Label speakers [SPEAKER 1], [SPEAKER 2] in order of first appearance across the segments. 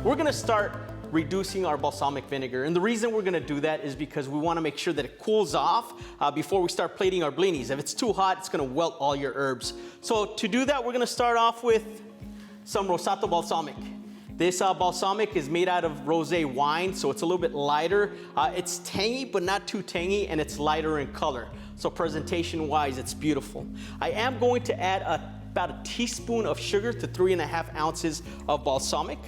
[SPEAKER 1] We're gonna start reducing our balsamic vinegar. And the reason we're gonna do that is because we wanna make sure that it cools off before we start plating our blinis. If it's too hot, it's gonna wilt all your herbs. So to do that, we're gonna start off with some Rosato balsamic. This balsamic is made out of rosé wine, so it's a little bit lighter. It's tangy, but not too tangy, and it's lighter in color. So presentation-wise, it's beautiful. I am going to add about a teaspoon of sugar to 3.5 ounces of balsamic.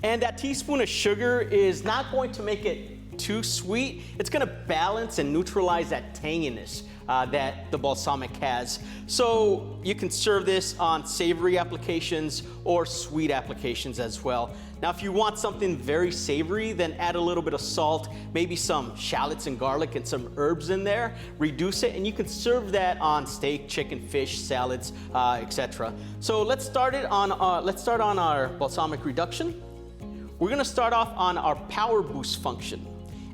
[SPEAKER 1] And that teaspoon of sugar is not going to make it too sweet. It's gonna balance and neutralize that tanginess that the balsamic has. So you can serve this on savory applications or sweet applications as well. Now, if you want something very savory, then add a little bit of salt, maybe some shallots and garlic and some herbs in there, reduce it, and you can serve that on steak, chicken, fish, salads, etc. So let's start on our balsamic reduction. We're gonna start off on our power boost function.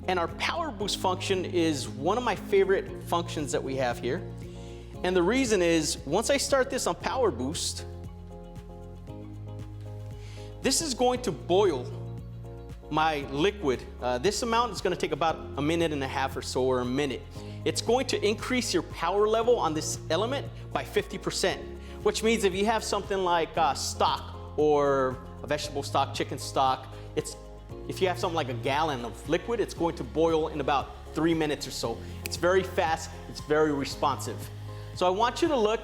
[SPEAKER 1] And our power boost function is one of my favorite functions that we have here. And the reason is, once I start this on power boost, this is going to boil my liquid. This amount is gonna take about 1.5 minutes or so, or a minute. It's going to increase your power level on this element by 50%, which means if you have something like stock or a vegetable stock, chicken stock, if you have something like a gallon of liquid, it's going to boil in about 3 minutes or so. It's very fast, it's very responsive. So I want you to look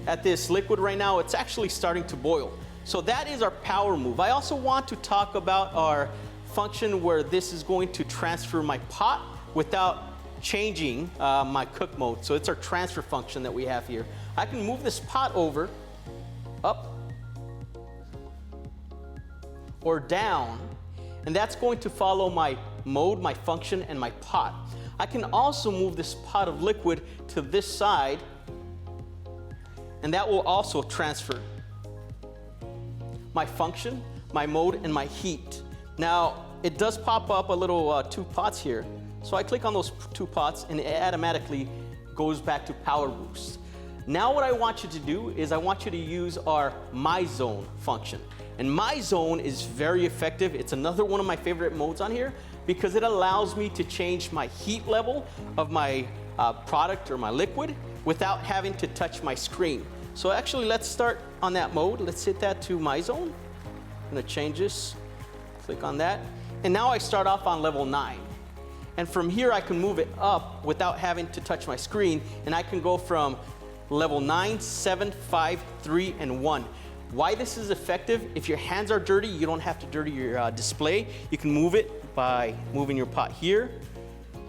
[SPEAKER 1] at this liquid right now. It's actually starting to boil. So that is our power move. I also want to talk about our function where this is going to transfer my pot without changing my cook mode. So it's our transfer function that we have here. I can move this pot over, up, or down, and that's going to follow my mode, my function, and my pot. I can also move this pot of liquid to this side, and that will also transfer my function, my mode, and my heat. Now, it does pop up a little 2 pots here, so I click on those 2 pots, and it automatically goes back to power boost. Now what I want you to do is I want you to use our My Zone function. And My Zone is very effective. It's another one of my favorite modes on here because it allows me to change my heat level of my product or my liquid without having to touch my screen. So actually, let's start on that mode. Let's hit that to My Zone. I'm gonna change this, click on that. And now I start off on level 9. And from here, I can move it up without having to touch my screen. And I can go from level 9, 7, 5, 3, and 1. Why this is effective, if your hands are dirty, you don't have to dirty your display. You can move it by moving your pot here,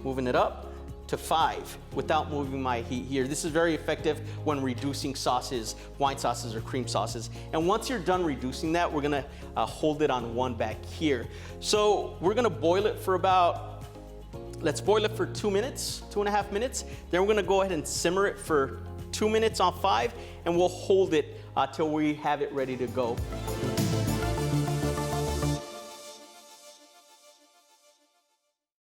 [SPEAKER 1] moving it up to 5 without moving my heat here. This is very effective when reducing sauces, wine sauces or cream sauces. And once you're done reducing that, we're gonna hold it on 1 back here. So we're gonna boil it for about, let's boil it for 2 minutes, 2.5 minutes. Then we're gonna go ahead and simmer it for 2 minutes on 5, and we'll hold it till we have it ready to go.